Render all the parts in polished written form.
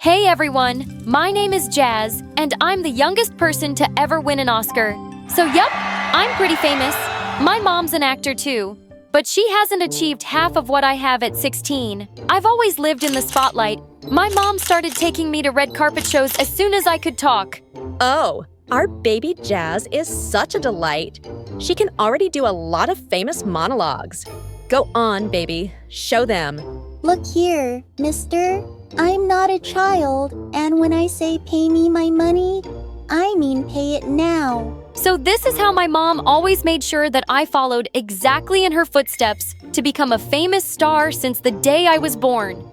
Hey everyone, my name is Jazz, and I'm the youngest person to ever win an Oscar. So yup, I'm pretty famous. My mom's an actor too, but she hasn't achieved half of what I have at 16. I've always lived in the spotlight. My mom started taking me to red carpet shows as soon as I could talk. Oh, our baby Jazz is such a delight. She can already do a lot of famous monologues. Go on, baby. Show them. Look here, mister. I'm not a child, and when I say pay me my money, I mean pay it now. So this is how my mom always made sure that I followed exactly in her footsteps to become a famous star since the day I was born.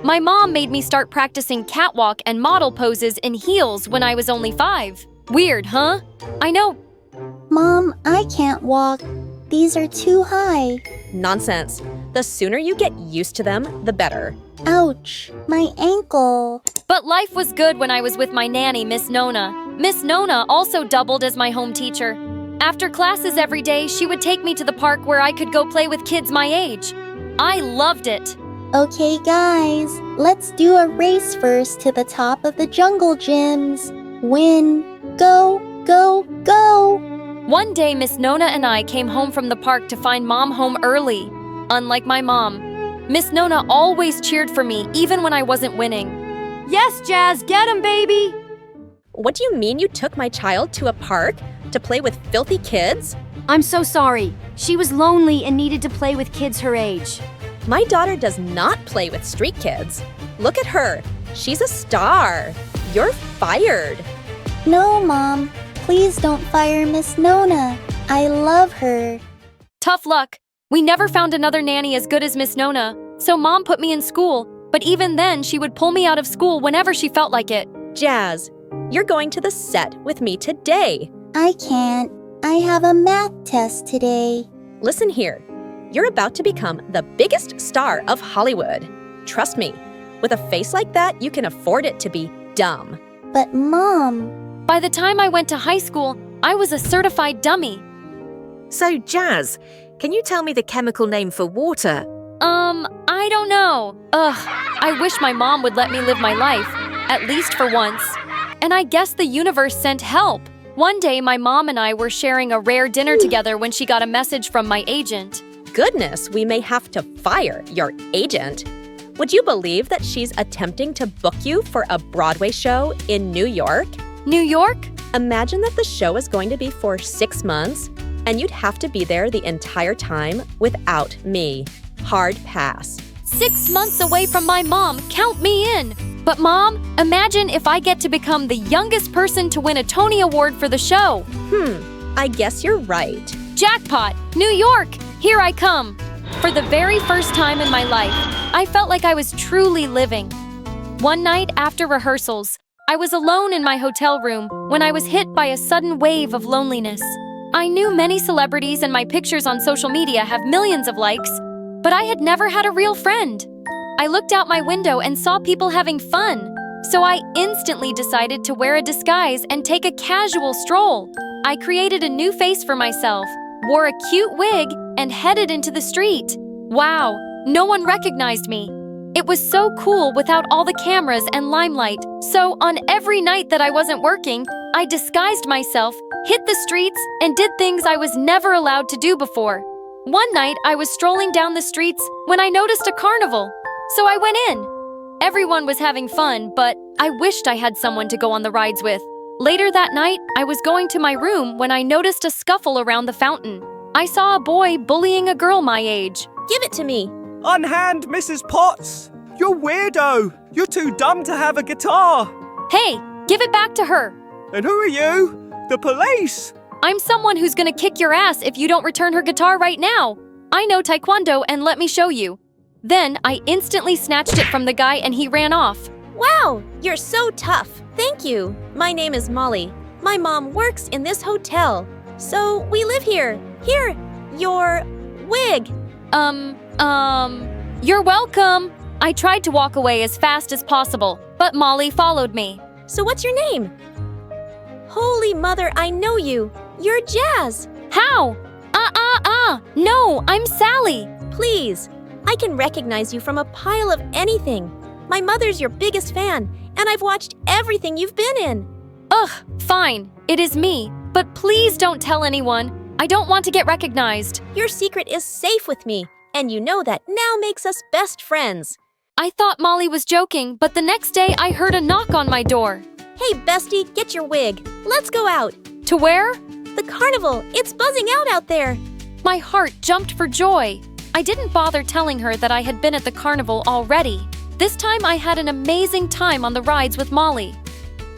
My mom made me start practicing catwalk and model poses in heels when I was only 5. Weird, huh? I know. Mom, I can't walk. These are too high. Nonsense. The sooner you get used to them, the better. Ouch, my ankle. But life was good when I was with my nanny, Miss Nona. Miss Nona also doubled as my home teacher. After classes every day, she would take me to the park where I could go play with kids my age. I loved it. Okay, guys, let's do a race first to the top of the jungle gyms. Win. Go, go, go. One day, Miss Nona and I came home from the park to find Mom home early. Unlike my mom, Miss Nona always cheered for me, even when I wasn't winning. Yes, Jazz, get him, baby! What do you mean you took my child to a park to play with filthy kids? I'm so sorry. She was lonely and needed to play with kids her age. My daughter does not play with street kids. Look at her. She's a star. You're fired. No, Mom. Please don't fire Miss Nona. I love her. Tough luck. We never found another nanny as good as Miss Nona, so Mom put me in school, but even then she would pull me out of school whenever she felt like it. Jazz, you're going to the set with me today. I can't. I have a math test today. Listen here. You're about to become the biggest star of Hollywood. Trust me, with a face like that, you can afford it to be dumb. But Mom... By the time I went to high school, I was a certified dummy. So, Jazz, can you tell me the chemical name for water? I don't know. I wish my mom would let me live my life, at least for once. And I guess the universe sent help. One day, my mom and I were sharing a rare dinner together when she got a message from my agent. Goodness, we may have to fire your agent. Would you believe that she's attempting to book you for a Broadway show in New York? New York? Imagine that the show is going to be for 6 months, and you'd have to be there the entire time without me. Hard pass. 6 months away from my mom, count me in. But Mom, imagine if I get to become the youngest person to win a Tony Award for the show. I guess you're right. Jackpot! New York! Here I come! For the very first time in my life, I felt like I was truly living. One night after rehearsals, I was alone in my hotel room when I was hit by a sudden wave of loneliness. I knew many celebrities and my pictures on social media have millions of likes, but I had never had a real friend. I looked out my window and saw people having fun, so I instantly decided to wear a disguise and take a casual stroll. I created a new face for myself, wore a cute wig, and headed into the street. Wow, no one recognized me. It was so cool without all the cameras and limelight. So on every night that I wasn't working, I disguised myself, hit the streets, and did things I was never allowed to do before. One night, I was strolling down the streets when I noticed a carnival. So I went in. Everyone was having fun, but I wished I had someone to go on the rides with. Later that night, I was going to my room when I noticed a scuffle around the fountain. I saw a boy bullying a girl my age. Give it to me. Unhand Mrs. Potts! You're weirdo! You're too dumb to have a guitar! Hey, give it back to her. And who are you? The police! I'm someone who's gonna kick your ass if you don't return her guitar right now. I know Taekwondo and let me show you. Then I instantly snatched it from the guy and he ran off. Wow, you're so tough. Thank you. My name is Molly. My mom works in this hotel. So we live here. Here, your wig. You're welcome. I tried to walk away as fast as possible, but Molly followed me. So what's your name? Holy mother, I know you. You're Jazz. How? No, I'm Sally. Please, I can recognize you from a pile of anything. My mother's your biggest fan, and I've watched everything you've been in. Ugh, fine. It is me. But please don't tell anyone. I don't want to get recognized. Your secret is safe with me, and you know that now makes us best friends. I thought Molly was joking, but the next day I heard a knock on my door. Hey, bestie, get your wig. Let's go out. To where? The carnival. It's buzzing out there. My heart jumped for joy. I didn't bother telling her that I had been at the carnival already. This time I had an amazing time on the rides with Molly.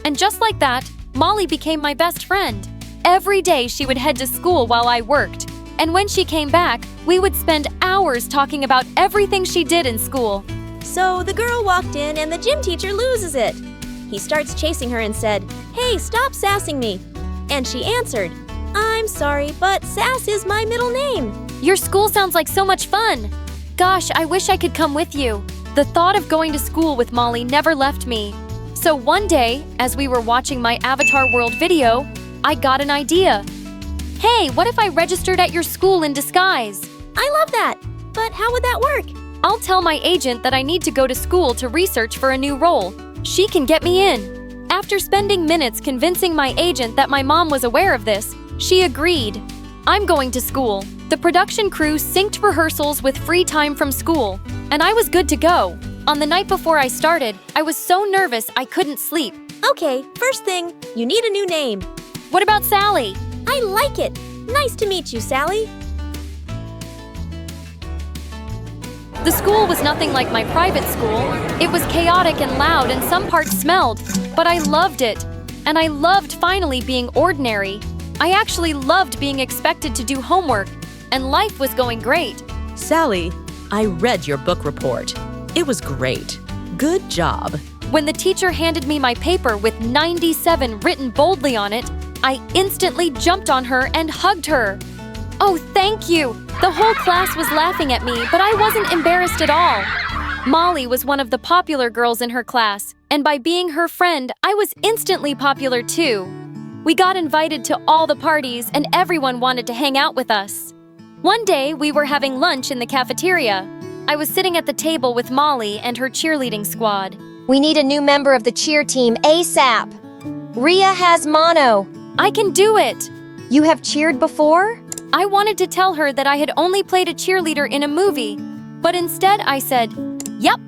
And just like that, Molly became my best friend. Every day she would head to school while I worked. And when she came back, we would spend hours talking about everything she did in school. So the girl walked in and the gym teacher loses it. He starts chasing her and said, "Hey, stop sassing me." And she answered, "I'm sorry, but Sass is my middle name." Your school sounds like so much fun. Gosh, I wish I could come with you. The thought of going to school with Molly never left me. So one day, as we were watching my Avatar World video, I got an idea. Hey, what if I registered at your school in disguise? I love that. But how would that work? I'll tell my agent that I need to go to school to research for a new role. She can get me in. After spending minutes convincing my agent that my mom was aware of this, she agreed. I'm going to school. The production crew synced rehearsals with free time from school, and I was good to go. On the night before I started, I was so nervous I couldn't sleep. Okay, first thing, you need a new name. What about Sally? I like it. Nice to meet you, Sally. The school was nothing like my private school. It was chaotic and loud and some parts smelled, but I loved it. And I loved finally being ordinary. I actually loved being expected to do homework, and life was going great. Sally, I read your book report. It was great. Good job. When the teacher handed me my paper with 97 written boldly on it, I instantly jumped on her and hugged her. Oh, thank you! The whole class was laughing at me, but I wasn't embarrassed at all. Molly was one of the popular girls in her class, and by being her friend, I was instantly popular too. We got invited to all the parties, and everyone wanted to hang out with us. One day, we were having lunch in the cafeteria. I was sitting at the table with Molly and her cheerleading squad. We need a new member of the cheer team ASAP. Rhea has mono. I can do it! You have cheered before? I wanted to tell her that I had only played a cheerleader in a movie, but instead I said, "Yep."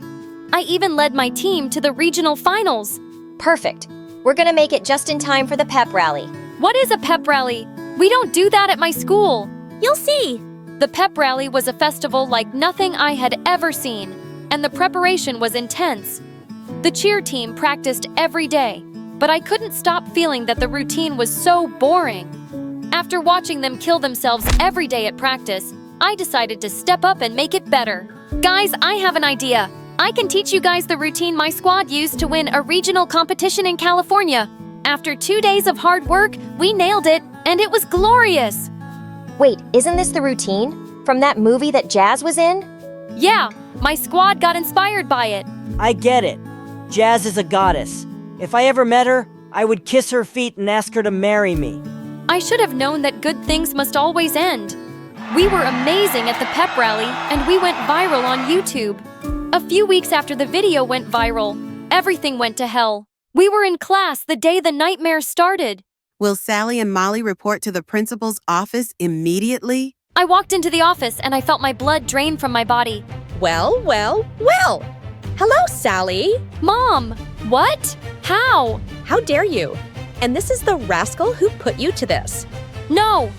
I even led my team to the regional finals. Perfect. We're gonna make it just in time for the pep rally. What is a pep rally? We don't do that at my school. You'll see. The pep rally was a festival like nothing I had ever seen, and the preparation was intense. The cheer team practiced every day, but I couldn't stop feeling that the routine was so boring. After watching them kill themselves every day at practice, I decided to step up and make it better. Guys, I have an idea. I can teach you guys the routine my squad used to win a regional competition in California. After 2 days of hard work, we nailed it, and it was glorious. Wait, isn't this the routine? From that movie that Jazz was in? Yeah, my squad got inspired by it. I get it. Jazz is a goddess. If I ever met her, I would kiss her feet and ask her to marry me. I should have known that good things must always end. We were amazing at the pep rally, and we went viral on YouTube. A few weeks after the video went viral, everything went to hell. We were in class the day the nightmare started. Will Sally and Molly report to the principal's office immediately? I walked into the office and I felt my blood drain from my body. Well, well, well. Hello, Sally. Mom! What? How? How dare you? And this is the rascal who put you to this. No!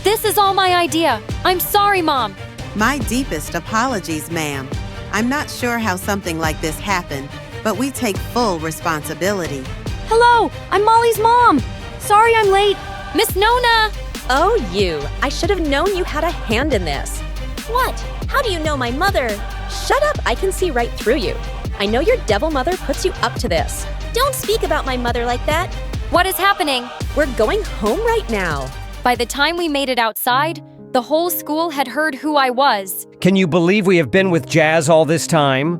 This is all my idea. I'm sorry, Mom. My deepest apologies, ma'am. I'm not sure how something like this happened, but we take full responsibility. Hello, I'm Molly's mom. Sorry I'm late. Miss Nona! Oh, you. I should have known you had a hand in this. What? How do you know my mother? Shut up, I can see right through you. I know your devil mother puts you up to this. Don't speak about my mother like that. What is happening? We're going home right now. By the time we made it outside, the whole school had heard who I was. Can you believe we have been with Jazz all this time?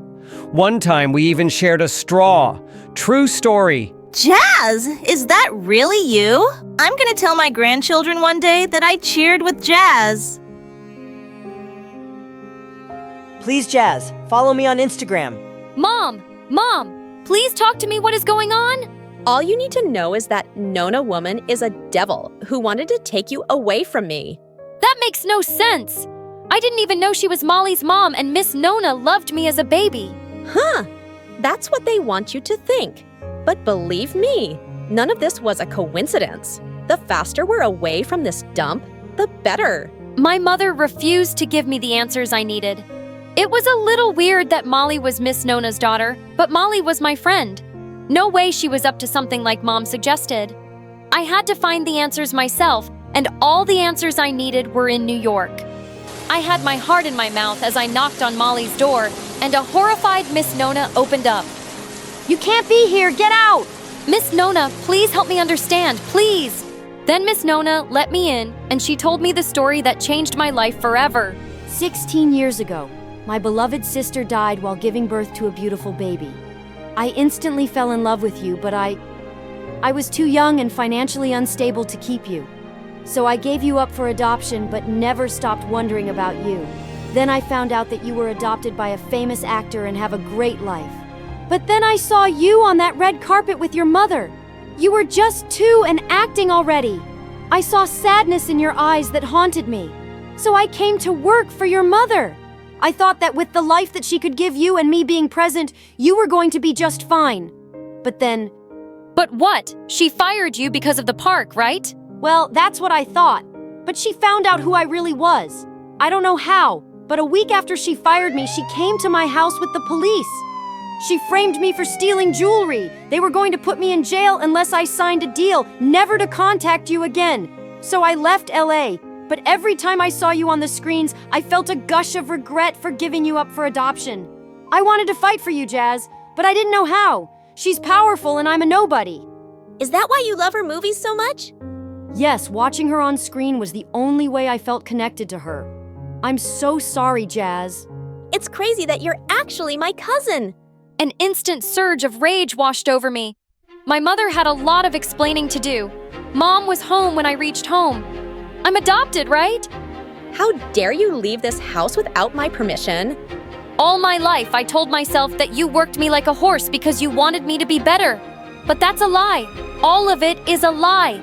One time we even shared a straw. True story. Jazz, is that really you? I'm gonna tell my grandchildren one day that I cheered with Jazz. Please, Jazz, follow me on Instagram. Mom! Please talk to me. What is going on? All you need to know is that Nona woman is a devil who wanted to take you away from me. That makes no sense. I didn't even know she was Molly's mom, and Miss Nona loved me as a baby. Huh. That's what they want you to think. But believe me, none of this was a coincidence. The faster we're away from this dump, the better. My mother refused to give me the answers I needed. It was a little weird that Molly was Miss Nona's daughter, but Molly was my friend. No way she was up to something like Mom suggested. I had to find the answers myself, and all the answers I needed were in New York. I had my heart in my mouth as I knocked on Molly's door, and a horrified Miss Nona opened up. You can't be here! Get out! Miss Nona, please help me understand, please! Then Miss Nona let me in, and she told me the story that changed my life forever. 16 years ago, my beloved sister died while giving birth to a beautiful baby. I instantly fell in love with you, but I was too young and financially unstable to keep you. So I gave you up for adoption, but never stopped wondering about you. Then I found out that you were adopted by a famous actor and have a great life. But then I saw you on that red carpet with your mother. You were just 2 and acting already. I saw sadness in your eyes that haunted me. So I came to work for your mother. I thought that with the life that she could give you and me being present, you were going to be just fine. But then... But what? She fired you because of the park, right? Well, that's what I thought. But she found out who I really was. I don't know how, but a week after she fired me, she came to my house with the police. She framed me for stealing jewelry. They were going to put me in jail unless I signed a deal never to contact you again. So I left LA. But every time I saw you on the screens, I felt a gush of regret for giving you up for adoption. I wanted to fight for you, Jazz, but I didn't know how. She's powerful and I'm a nobody. Is that why you love her movies so much? Yes, watching her on screen was the only way I felt connected to her. I'm so sorry, Jazz. It's crazy that you're actually my cousin. An instant surge of rage washed over me. My mother had a lot of explaining to do. Mom was home when I reached home. I'm adopted, right? How dare you leave this house without my permission? All my life, I told myself that you worked me like a horse because you wanted me to be better. But that's a lie. All of it is a lie.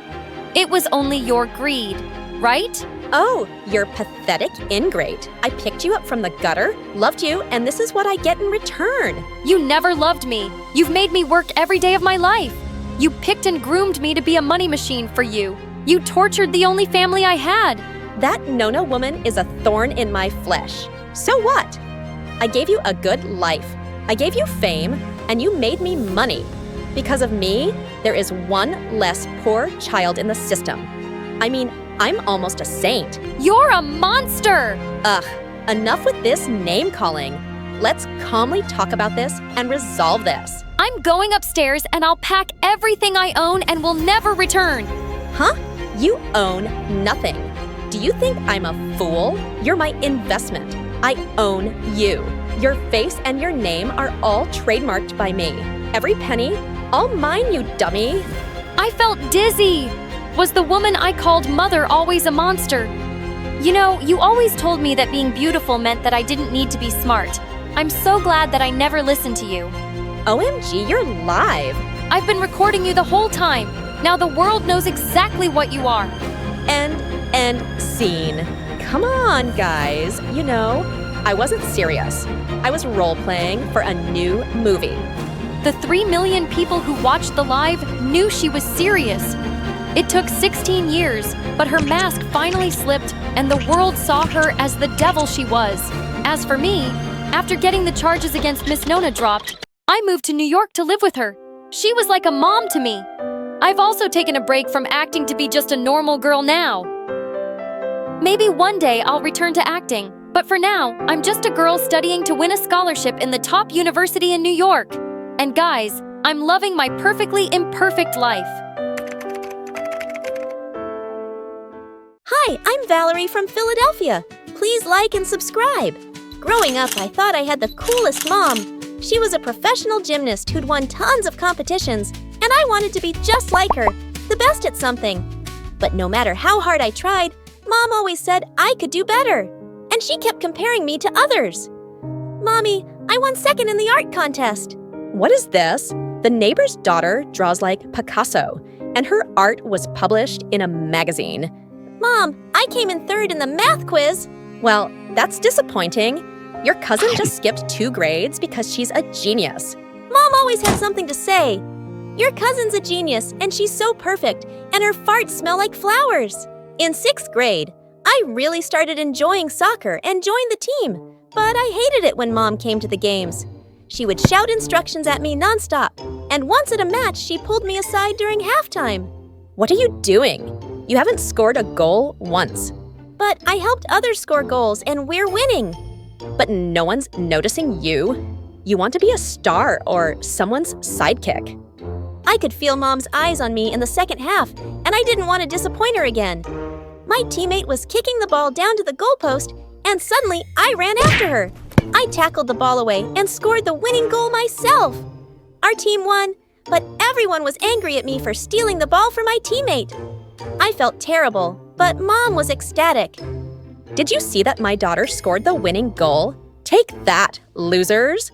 It was only your greed, right? Oh, you're pathetic ingrate. I picked you up from the gutter, loved you, and this is what I get in return. You never loved me. You've made me work every day of my life. You picked and groomed me to be a money machine for you. You tortured the only family I had. That Nona woman is a thorn in my flesh. So what? I gave you a good life. I gave you fame, and you made me money. Because of me, there is one less poor child in the system. I mean, I'm almost a saint. You're a monster! Ugh, enough with this name-calling. Let's calmly talk about this and resolve this. I'm going upstairs and I'll pack everything I own and will never return. Huh? You own nothing. Do you think I'm a fool? You're my investment. I own you. Your face and your name are all trademarked by me. Every penny, all mine, you dummy. I felt dizzy. Was the woman I called mother always a monster? You know, you always told me that being beautiful meant that I didn't need to be smart. I'm so glad that I never listened to you. OMG, you're live. I've been recording you the whole time. Now the world knows exactly what you are. End scene. Come on, guys. You know, I wasn't serious. I was role-playing for a new movie. The 3 million people who watched the live knew she was serious. It took 16 years, but her mask finally slipped and the world saw her as the devil she was. As for me, after getting the charges against Miss Nona dropped, I moved to New York to live with her. She was like a mom to me. I've also taken a break from acting to be just a normal girl now. Maybe one day I'll return to acting, but for now, I'm just a girl studying to win a scholarship in the top university in New York. And guys, I'm loving my perfectly imperfect life. Hi, I'm Valerie from Philadelphia. Please like and subscribe. Growing up, I thought I had the coolest mom. She was a professional gymnast who'd won tons of competitions, and I wanted to be just like her, the best at something. But no matter how hard I tried, Mom always said I could do better, and she kept comparing me to others. Mommy, I won second in the art contest. What is this? The neighbor's daughter draws like Picasso, and her art was published in a magazine. Mom, I came in third in the math quiz. Well, that's disappointing. Your cousin just skipped 2 grades because she's a genius. Mom always had something to say. Your cousin's a genius, and she's so perfect, and her farts smell like flowers. In 6th grade, I really started enjoying soccer and joined the team, but I hated it when Mom came to the games. She would shout instructions at me nonstop, and once at a match, she pulled me aside during halftime. What are you doing? You haven't scored a goal once. But I helped others score goals, and we're winning. But no one's noticing you. You want to be a star or someone's sidekick. I could feel Mom's eyes on me in the second half, and I didn't want to disappoint her again. My teammate was kicking the ball down to the goalpost, and suddenly I ran after her. I tackled the ball away and scored the winning goal myself. Our team won, but everyone was angry at me for stealing the ball from my teammate. I felt terrible, but Mom was ecstatic. Did you see that my daughter scored the winning goal? Take that, losers!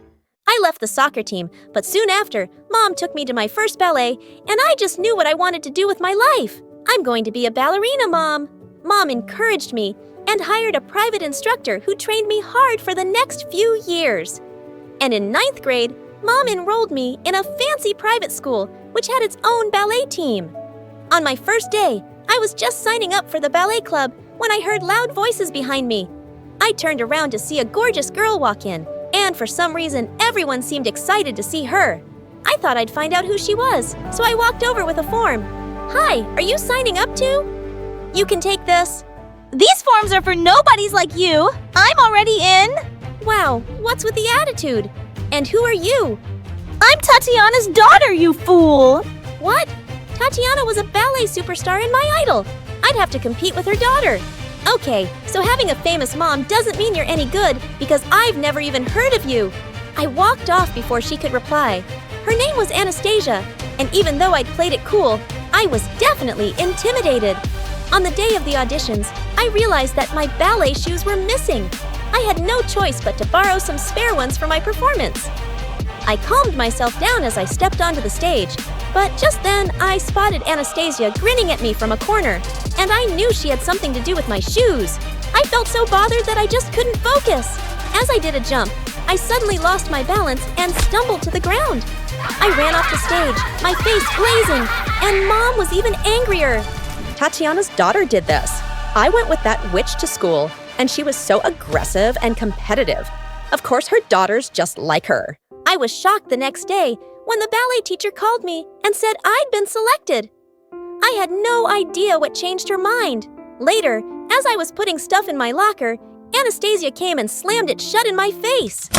I left the soccer team, but soon after, Mom took me to my first ballet, and I just knew what I wanted to do with my life. I'm going to be a ballerina, Mom. Mom encouraged me and hired a private instructor who trained me hard for the next few years. And in 9th grade, Mom enrolled me in a fancy private school which had its own ballet team. On my first day, I was just signing up for the ballet club when I heard loud voices behind me. I turned around to see a gorgeous girl walk in, and for some reason, everyone seemed excited to see her. I thought I'd find out who she was, so I walked over with a form. Hi, are you signing up too? You can take this. These forms are for nobodies like you. I'm already in. Wow, what's with the attitude? And who are you? I'm Tatiana's daughter, you fool. What? Tatiana was a ballet superstar and my idol. I'd have to compete with her daughter. Okay, so having a famous mom doesn't mean you're any good because I've never even heard of you. I walked off before she could reply. Her name was Anastasia, and even though I'd played it cool, I was definitely intimidated. On the day of the auditions, I realized that my ballet shoes were missing. I had no choice but to borrow some spare ones for my performance. I calmed myself down as I stepped onto the stage, but just then I spotted Anastasia grinning at me from a corner, and I knew she had something to do with my shoes. I felt so bothered that I just couldn't focus. As I did a jump, I suddenly lost my balance and stumbled to the ground. I ran off the stage, my face blazing, and Mom was even angrier. Tatiana's daughter did this. I went with that witch to school, and she was so aggressive and competitive. Of course, her daughter's just like her. I was shocked the next day when the ballet teacher called me and said I'd been selected. I had no idea what changed her mind. Later, as I was putting stuff in my locker, Anastasia came and slammed it shut in my face.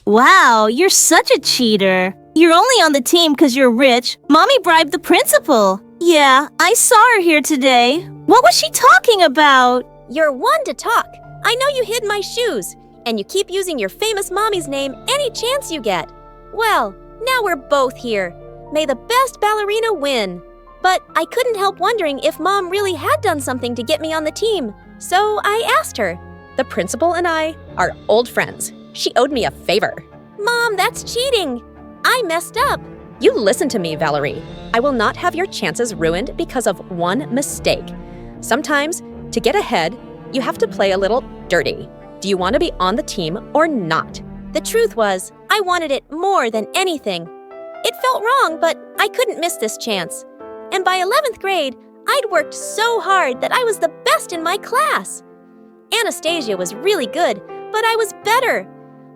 Wow, you're such a cheater. You're only on the team because you're rich. Mommy bribed the principal. Yeah, I saw her here today. What was she talking about? You're one to talk. I know you hid my shoes, and you keep using your famous mommy's name any chance you get. Well, now we're both here. May the best ballerina win. But I couldn't help wondering if Mom really had done something to get me on the team, so I asked her. The principal and I are old friends. She owed me a favor. Mom, that's cheating. I messed up. You listen to me, Valerie. I will not have your chances ruined because of one mistake. Sometimes, to get ahead, you have to play a little dirty. Do you want to be on the team or not? The truth was, I wanted it more than anything. It felt wrong, but I couldn't miss this chance. And by 11th grade, I'd worked so hard that I was the best in my class. Anastasia was really good, but I was better.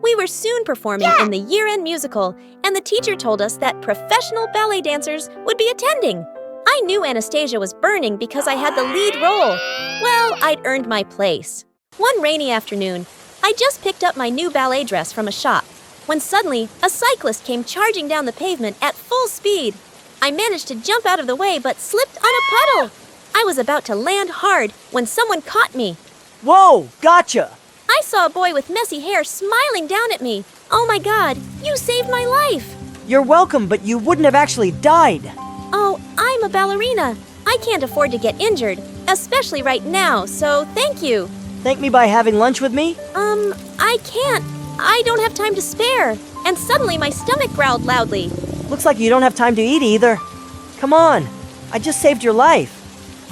We were soon performing in the year-end musical, and the teacher told us that professional ballet dancers would be attending. I knew Anastasia was burning because I had the lead role. Well, I'd earned my place. One rainy afternoon, I just picked up my new ballet dress from a shop, when suddenly a cyclist came charging down the pavement at full speed. I managed to jump out of the way but slipped on a puddle. I was about to land hard when someone caught me. Whoa, gotcha! I saw a boy with messy hair smiling down at me. Oh my God, you saved my life! You're welcome, but you wouldn't have actually died. Oh, I'm a ballerina. I can't afford to get injured, especially right now, so thank you. Thank me by having lunch with me? I can't. I don't have time to spare. and suddenly my stomach growled loudly. Looks like you don't have time to eat either. Come on, I just saved your life.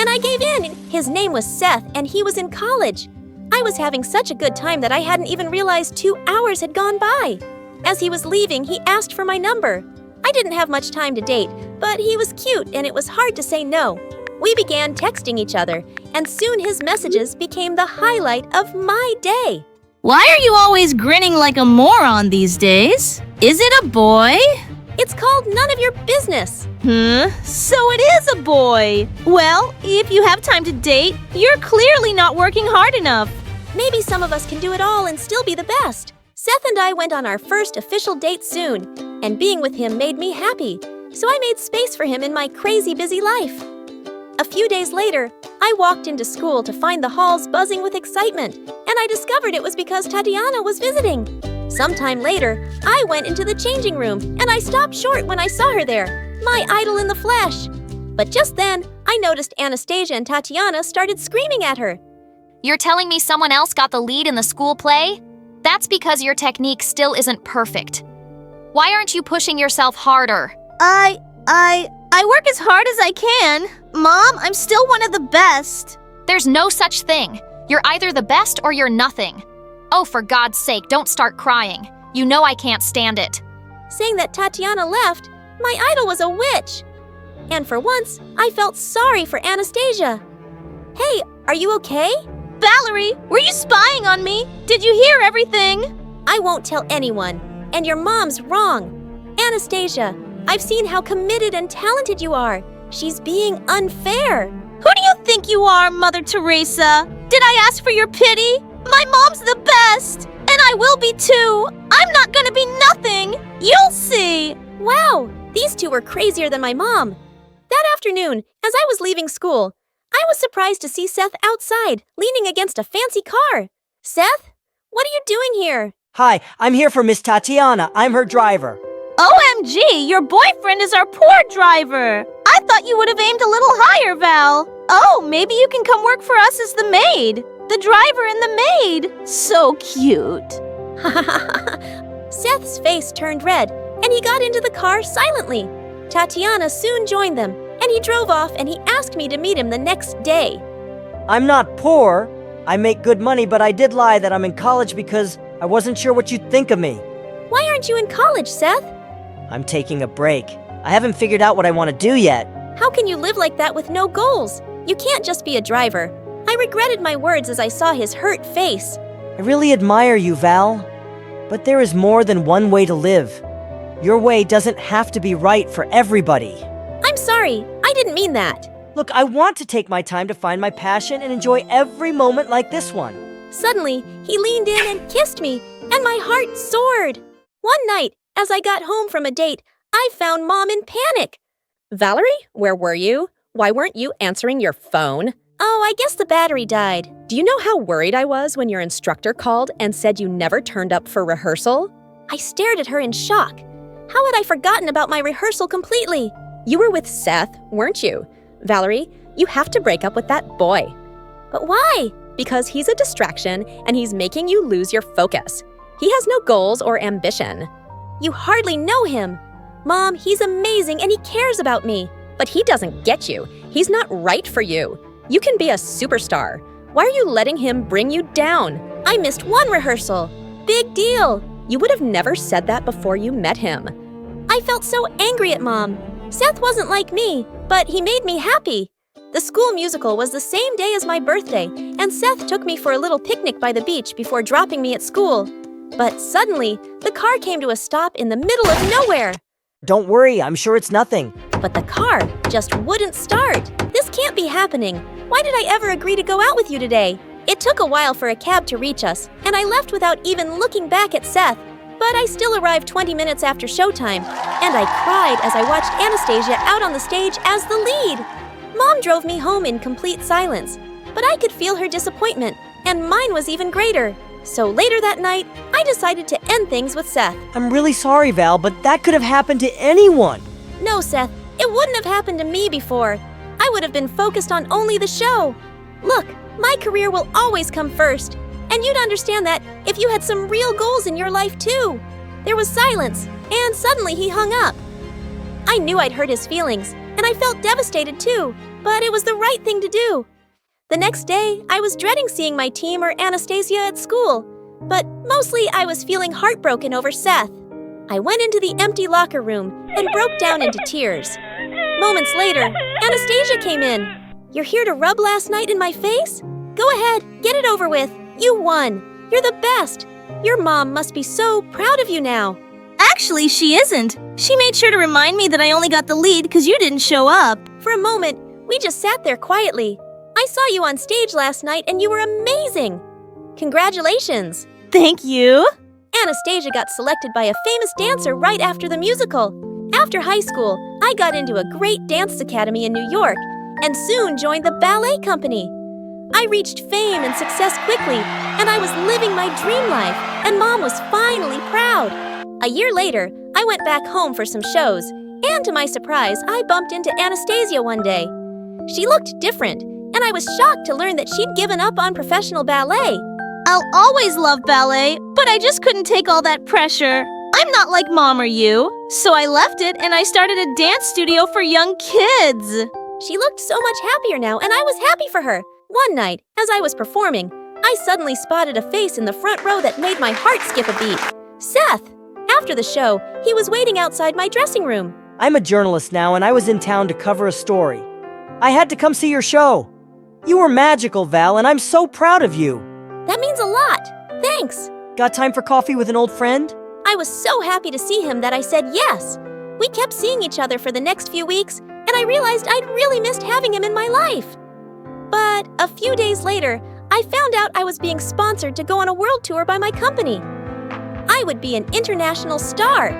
And I gave in. His name was Seth, and he was in college. I was having such a good time that I hadn't even realized 2 hours had gone by. As he was leaving, he asked for my number. I didn't have much time to date, but he was cute and it was hard to say no. We began texting each other, and soon his messages became the highlight of my day. Why are you always grinning like a moron these days? Is it a boy? It's called None of Your Business. So it is a boy. Well, if you have time to date, you're clearly not working hard enough. Maybe some of us can do it all and still be the best. Seth and I went on our first official date soon, and being with him made me happy, so I made space for him in my crazy busy life. A few days later, I walked into school to find the halls buzzing with excitement, and I discovered it was because Tatiana was visiting. Sometime later, I went into the changing room, and I stopped short when I saw her there, my idol in the flesh. But just then, I noticed Anastasia and Tatiana started screaming at her. You're telling me someone else got the lead in the school play? That's because your technique still isn't perfect. Why aren't you pushing yourself harder? I work as hard as I can. Mom, I'm still one of the best. There's no such thing. You're either the best or you're nothing. Oh, for God's sake, don't start crying. You know I can't stand it. Saying that Tatiana left, my idol was a witch. And for once, I felt sorry for Anastasia. Hey, are you okay? Valerie, were you spying on me? Did you hear everything? I won't tell anyone. And your mom's wrong. Anastasia, I've seen how committed and talented you are. She's being unfair. Who do you think you are, Mother Teresa? Did I ask for your pity? My mom's the best, and I will be too. I'm not gonna be nothing. You'll see. Wow, these two were crazier than my mom. That afternoon, as I was leaving school, I was surprised to see Seth outside, leaning against a fancy car. Seth, what are you doing here? Hi, I'm here for Miss Tatiana. I'm her driver. OMG, your boyfriend is our poor driver. I thought you would have aimed a little higher, Val. Oh, maybe you can come work for us as the maid. The driver and the maid. So cute. Seth's face turned red, and he got into the car silently. Tatiana soon joined them, and he drove off and he asked me to meet him the next day. I'm not poor. I make good money, but I did lie that I'm in college because I wasn't sure what you'd think of me. Why aren't you in college, Seth? I'm taking a break. I haven't figured out what I want to do yet. How can you live like that with no goals? You can't just be a driver. I regretted my words as I saw his hurt face. I really admire you, Val. But there is more than one way to live. Your way doesn't have to be right for everybody. I'm sorry, I didn't mean that. Look, I want to take my time to find my passion and enjoy every moment like this one. Suddenly, he leaned in and kissed me, and my heart soared. One night, as I got home from a date, I found Mom in panic. Valerie, where were you? Why weren't you answering your phone? Oh, I guess the battery died. Do you know how worried I was when your instructor called and said you never turned up for rehearsal? I stared at her in shock. How had I forgotten about my rehearsal completely? You were with Seth, weren't you? Valerie, you have to break up with that boy. But why? Because he's a distraction and he's making you lose your focus. He has no goals or ambition. You hardly know him. Mom, he's amazing and he cares about me. But he doesn't get you. He's not right for you. You can be a superstar. Why are you letting him bring you down? I missed one rehearsal. Big deal. You would have never said that before you met him. I felt so angry at Mom. Seth wasn't like me, but he made me happy. The school musical was the same day as my birthday, and Seth took me for a little picnic by the beach before dropping me at school. But suddenly, the car came to a stop in the middle of nowhere. Don't worry, I'm sure it's nothing. But the car just wouldn't start. This can't be happening. Why did I ever agree to go out with you today? It took a while for a cab to reach us, and I left without even looking back at Seth. But I still arrived 20 minutes after showtime, and I cried as I watched Anastasia out on the stage as the lead. Mom drove me home in complete silence, but I could feel her disappointment, and mine was even greater. So later that night, I decided to end things with Seth. I'm really sorry, Val, but that could have happened to anyone. No, Seth, it wouldn't have happened to me before. I would have been focused on only the show. Look, my career will always come first, and you'd understand that if you had some real goals in your life too. There was silence, and suddenly he hung up. I knew I'd hurt his feelings, and I felt devastated too, but it was the right thing to do. The next day, I was dreading seeing my team or Anastasia at school, but mostly I was feeling heartbroken over Seth. I went into the empty locker room and broke down into tears. Moments later, Anastasia came in. "You're here to rub last night in my face? Go ahead, get it over with. You won. You're the best. Your mom must be so proud of you now." Actually, she isn't. She made sure to remind me that I only got the lead because you didn't show up. For a moment, we just sat there quietly. I saw you on stage last night and you were amazing. Congratulations. Thank you. Anastasia got selected by a famous dancer right after the musical. After high school, I got into a great dance academy in New York and soon joined the ballet company. I reached fame and success quickly, and I was living my dream life, and Mom was finally proud. A year later, I went back home for some shows, and to my surprise, I bumped into Anastasia one day. She looked different, and I was shocked to learn that she'd given up on professional ballet. I'll always love ballet, but I just couldn't take all that pressure. I'm not like Mom or you, so I left it and I started a dance studio for young kids. She looked so much happier now, and I was happy for her. One night, as I was performing, I suddenly spotted a face in the front row that made my heart skip a beat. Seth! After the show, he was waiting outside my dressing room. I'm a journalist now, and I was in town to cover a story. I had to come see your show. You were magical, Val, and I'm so proud of you. That means a lot. Thanks. Got time for coffee with an old friend? I was so happy to see him that I said yes. We kept seeing each other for the next few weeks, and I realized I'd really missed having him in my life. But a few days later, I found out I was being sponsored to go on a world tour by my company. I would be an international star.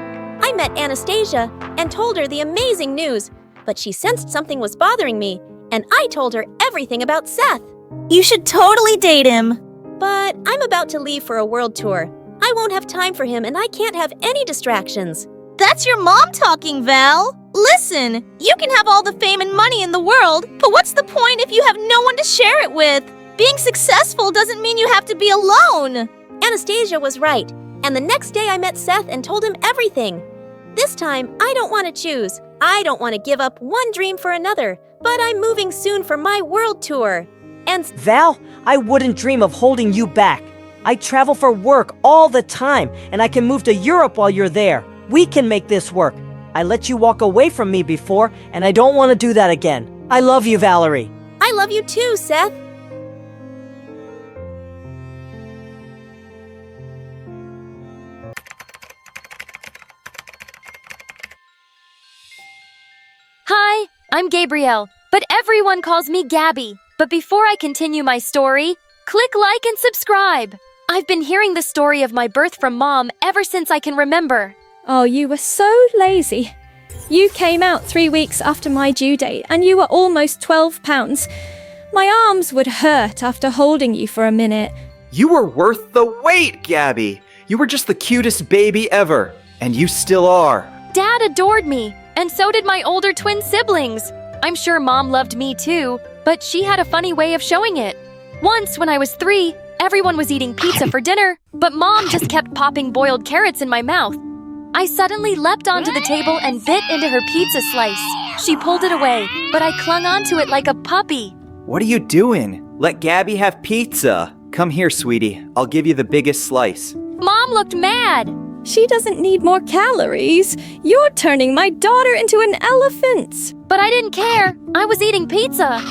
I met Anastasia and told her the amazing news, but she sensed something was bothering me, and I told her everything about Seth. You should totally date him. But I'm about to leave for a world tour. I won't have time for him, and I can't have any distractions. That's your mom talking, Val. Listen, you can have all the fame and money in the world, but what's the point if you have no one to share it with? Being successful doesn't mean you have to be alone. Anastasia was right, and the next day I met Seth and told him everything. This time, I don't want to choose. I don't want to give up one dream for another, but I'm moving soon for my world tour. And Val, I wouldn't dream of holding you back. I travel for work all the time, and I can move to Europe while you're there. We can make this work. I let you walk away from me before, and I don't want to do that again. I love you, Valerie. I love you too, Seth. Hi, I'm Gabrielle, but everyone calls me Gabby. But before I continue my story, click like and subscribe. I've been hearing the story of my birth from Mom ever since I can remember. Oh, you were so lazy. You came out 3 weeks after my due date, and you were almost 12 pounds. My arms would hurt after holding you for a minute. You were worth the wait, Gabby. You were just the cutest baby ever, and you still are. Dad adored me, and so did my older twin siblings. I'm sure Mom loved me too, but she had a funny way of showing it. Once, when I was 3, everyone was eating pizza for dinner, but Mom just kept popping boiled carrots in my mouth. I suddenly leapt onto the table and bit into her pizza slice. She pulled it away, but I clung onto it like a puppy. What are you doing? Let Gabby have pizza. Come here, sweetie. I'll give you the biggest slice. Mom looked mad. She doesn't need more calories. You're turning my daughter into an elephant. But I didn't care. I was eating pizza.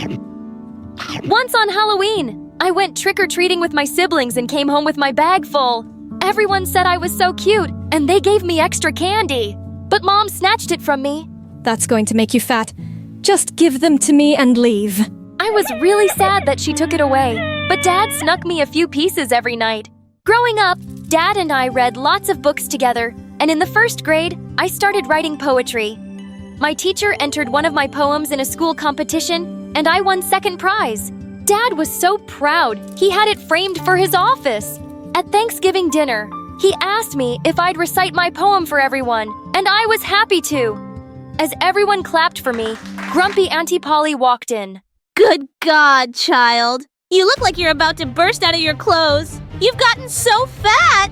Once on Halloween, I went trick-or-treating with my siblings and came home with my bag full. Everyone said I was so cute, and they gave me extra candy. But Mom snatched it from me. That's going to make you fat. Just give them to me and leave. I was really sad that she took it away, but Dad snuck me a few pieces every night. Growing up, Dad and I read lots of books together, and in the 1st grade, I started writing poetry. My teacher entered one of my poems in a school competition, and I won 2nd prize. Dad was so proud, he had it framed for his office. At Thanksgiving dinner, he asked me if I'd recite my poem for everyone, and I was happy to. As everyone clapped for me, grumpy Auntie Polly walked in. Good God, child. You look like you're about to burst out of your clothes. You've gotten so fat.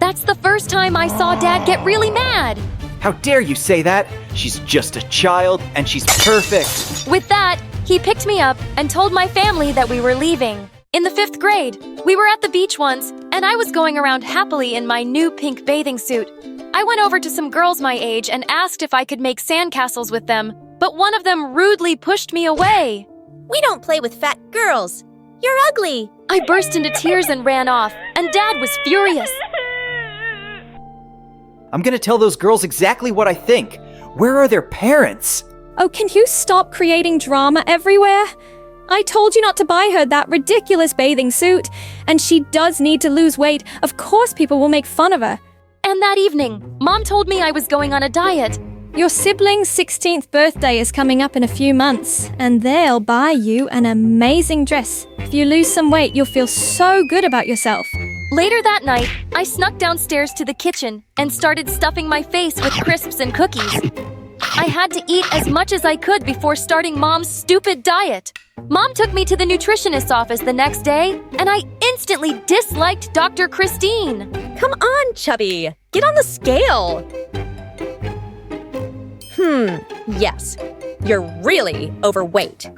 That's the first time I saw Dad get really mad. How dare you say that? She's just a child and she's perfect. With that, he picked me up and told my family that we were leaving. In the 5th grade, we were at the beach once, and I was going around happily in my new pink bathing suit. I went over to some girls my age and asked if I could make sandcastles with them, but one of them rudely pushed me away. We don't play with fat girls. You're ugly. I burst into tears and ran off, and Dad was furious. I'm gonna tell those girls exactly what I think. Where are their parents? Oh, can you stop creating drama everywhere? I told you not to buy her that ridiculous bathing suit, and she does need to lose weight. Of course people will make fun of her. And that evening, Mom told me I was going on a diet. Your sibling's 16th birthday is coming up in a few months, and they'll buy you an amazing dress. If you lose some weight, you'll feel so good about yourself. Later that night, I snuck downstairs to the kitchen and started stuffing my face with crisps and cookies. I had to eat as much as I could before starting Mom's stupid diet. Mom took me to the nutritionist's office the next day, and I instantly disliked Dr. Christine. Come on, Chubby. Get on the scale. Yes. You're really overweight.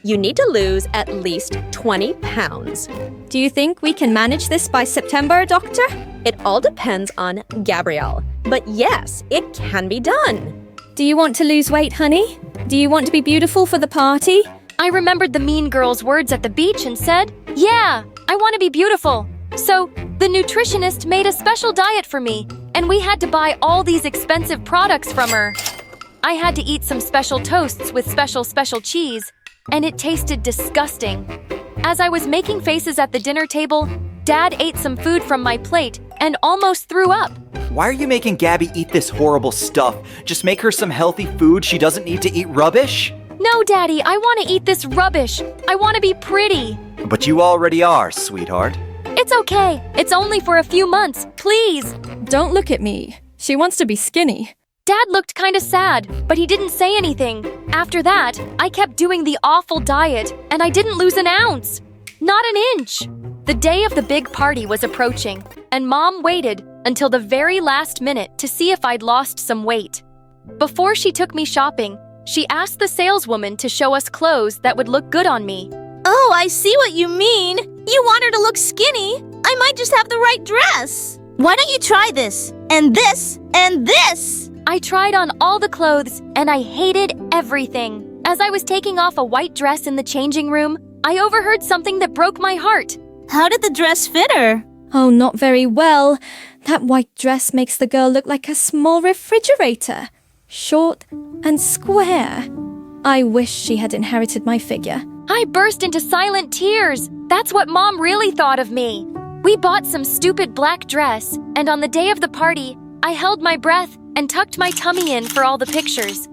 You need to lose at least 20 pounds. Do you think we can manage this by September, Doctor? It all depends on Gabrielle. But yes, it can be done. Do you want to lose weight, honey? Do you want to be beautiful for the party? I remembered the mean girl's words at the beach and said, yeah, I want to be beautiful. So, the nutritionist made a special diet for me, and we had to buy all these expensive products from her. I had to eat some special toasts with special cheese, and it tasted disgusting. As I was making faces at the dinner table, Dad ate some food from my plate and almost threw up. Why are you making Gabby eat this horrible stuff? Just make her some healthy food. She doesn't need to eat rubbish. No, Daddy, I want to eat this rubbish. I want to be pretty. But you already are, sweetheart. It's okay. It's only for a few months. Please. Don't look at me. She wants to be skinny. Dad looked kind of sad, but he didn't say anything. After that, I kept doing the awful diet, and I didn't lose an ounce. Not an inch. The day of the big party was approaching, and Mom waited until the very last minute to see if I'd lost some weight. Before she took me shopping, she asked the saleswoman to show us clothes that would look good on me. Oh, I see what you mean. You want her to look skinny. I might just have the right dress. Why don't you try this, and this, and this? I tried on all the clothes, and I hated everything. As I was taking off a white dress in the changing room, I overheard something that broke my heart. How did the dress fit her? Oh, not very well. That white dress makes the girl look like a small refrigerator. Short and square. I wish she had inherited my figure. I burst into silent tears. That's what Mom really thought of me. We bought some stupid black dress, and on the day of the party, I held my breath and tucked my tummy in for all the pictures.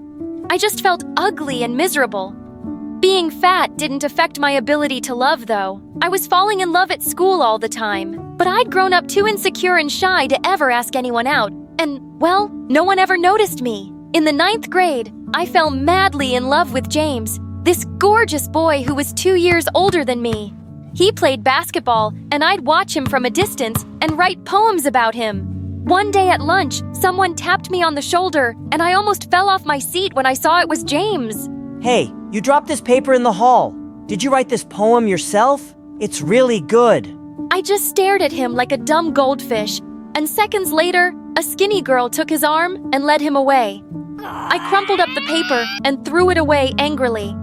I just felt ugly and miserable. Being fat didn't affect my ability to love, though. I was falling in love at school all the time, but I'd grown up too insecure and shy to ever ask anyone out, and, well, no one ever noticed me. In the 9th grade, I fell madly in love with James, this gorgeous boy who was 2 years older than me. He played basketball, and I'd watch him from a distance and write poems about him. One day at lunch, someone tapped me on the shoulder, and I almost fell off my seat when I saw it was James. Hey, you dropped this paper in the hall. Did you write this poem yourself? It's really good. I just stared at him like a dumb goldfish, and seconds later, a skinny girl took his arm and led him away. I crumpled up the paper and threw it away angrily.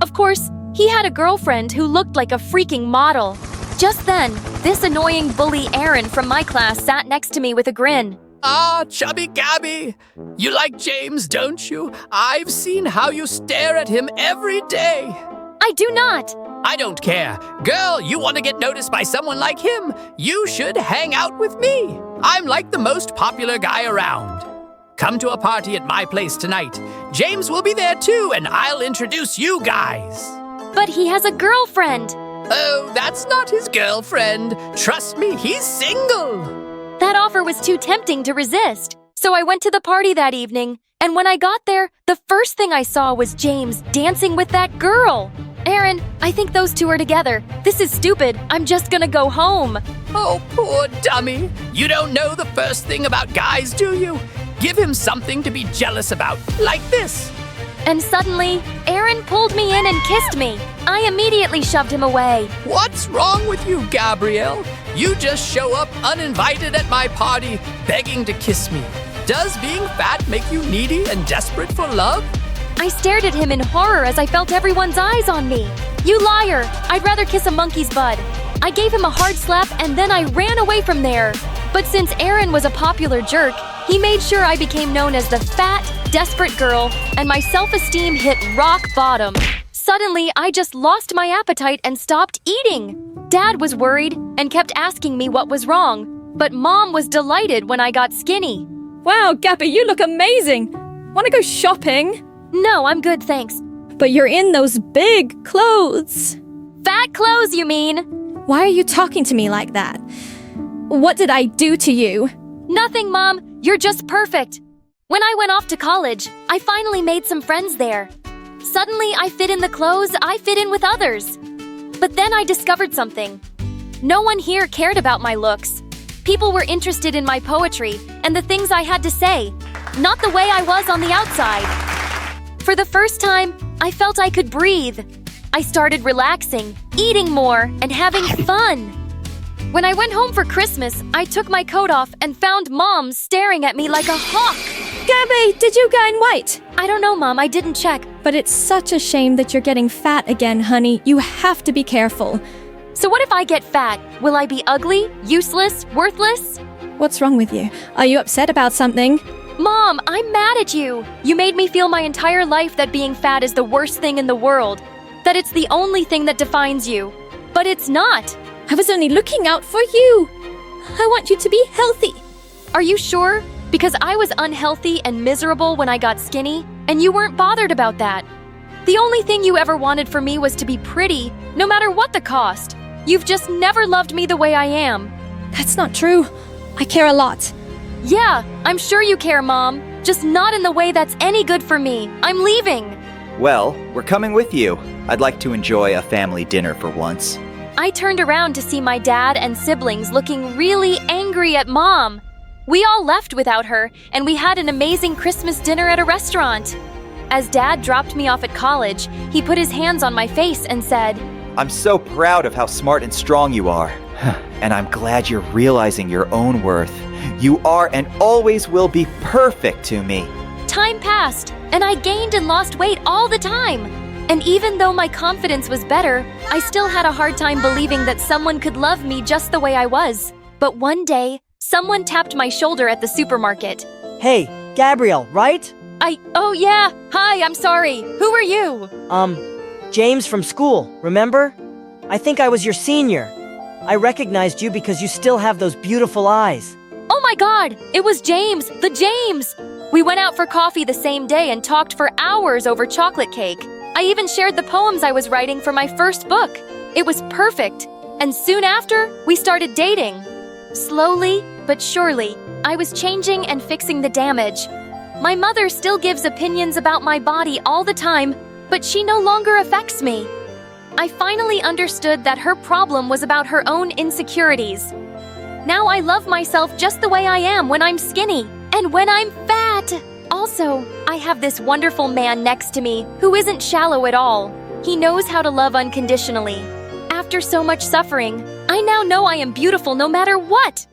Of course, he had a girlfriend who looked like a freaking model. Just then, this annoying bully Aaron from my class sat next to me with a grin. Ah, Chubby Gabby! You like James, don't you? I've seen how you stare at him every day. I do not. I don't care. Girl, you want to get noticed by someone like him? You should hang out with me. I'm like the most popular guy around. Come to a party at my place tonight. James will be there too, and I'll introduce you guys. But he has a girlfriend. Oh, that's not his girlfriend. Trust me, he's single. That offer was too tempting to resist. So I went to the party that evening, and when I got there, the first thing I saw was James dancing with that girl. Aaron, I think those two are together. This is stupid. I'm just gonna go home. Oh, poor dummy. You don't know the first thing about guys, do you? Give him something to be jealous about, like this. And suddenly, Aaron pulled me in and kissed me. I immediately shoved him away. What's wrong with you, Gabrielle? You just show up uninvited at my party, begging to kiss me. Does being fat make you needy and desperate for love? I stared at him in horror as I felt everyone's eyes on me. You liar! I'd rather kiss a monkey's bud. I gave him a hard slap and then I ran away from there. But since Aaron was a popular jerk, he made sure I became known as the fat, desperate girl, and my self-esteem hit rock bottom. Suddenly, I just lost my appetite and stopped eating. Dad was worried and kept asking me what was wrong, but Mom was delighted when I got skinny. Wow, Gabby, you look amazing. Wanna go shopping? No, I'm good, thanks. But you're in those big clothes. Fat clothes, you mean? Why are you talking to me like that? What did I do to you? Nothing, Mom. You're just perfect. When I went off to college, I finally made some friends there. Suddenly, I fit in the clothes I fit in with others. But then I discovered something. No one here cared about my looks. People were interested in my poetry and the things I had to say, not the way I was on the outside. For the first time, I felt I could breathe. I started relaxing, eating more, and having fun. When I went home for Christmas, I took my coat off and found Mom staring at me like a hawk. Gabby, did you gain weight? I don't know, Mom. I didn't check. But it's such a shame that you're getting fat again, honey. You have to be careful. So what if I get fat? Will I be ugly, useless, worthless? What's wrong with you? Are you upset about something? Mom, I'm mad at you. You made me feel my entire life that being fat is the worst thing in the world. That it's the only thing that defines you. But it's not. I was only looking out for you. I want you to be healthy. Are you sure? Because I was unhealthy and miserable when I got skinny, and you weren't bothered about that. The only thing you ever wanted for me was to be pretty, no matter what the cost. You've just never loved me the way I am. That's not true. I care a lot. Yeah, I'm sure you care, Mom. Just not in the way that's any good for me. I'm leaving. Well, we're coming with you. I'd like to enjoy a family dinner for once. I turned around to see my dad and siblings looking really angry at Mom. We all left without her, and we had an amazing Christmas dinner at a restaurant. As Dad dropped me off at college, he put his hands on my face and said, I'm so proud of how smart and strong you are. And I'm glad you're realizing your own worth. You are and always will be perfect to me. Time passed, and I gained and lost weight all the time. And even though my confidence was better, I still had a hard time believing that someone could love me just the way I was. But one day, someone tapped my shoulder at the supermarket. Hey, Gabrielle, right? Oh yeah, hi, I'm sorry. Who are you? James from school, remember? I think I was your senior. I recognized you because you still have those beautiful eyes. Oh my God, it was James, the James! We went out for coffee the same day and talked for hours over chocolate cake. I even shared the poems I was writing for my first book. It was perfect. And soon after, we started dating. Slowly, but surely, I was changing and fixing the damage. My mother still gives opinions about my body all the time, but she no longer affects me. I finally understood that her problem was about her own insecurities. Now I love myself just the way I am when I'm skinny and when I'm fat. Also, I have this wonderful man next to me who isn't shallow at all. He knows how to love unconditionally. After so much suffering, I now know I am beautiful no matter what.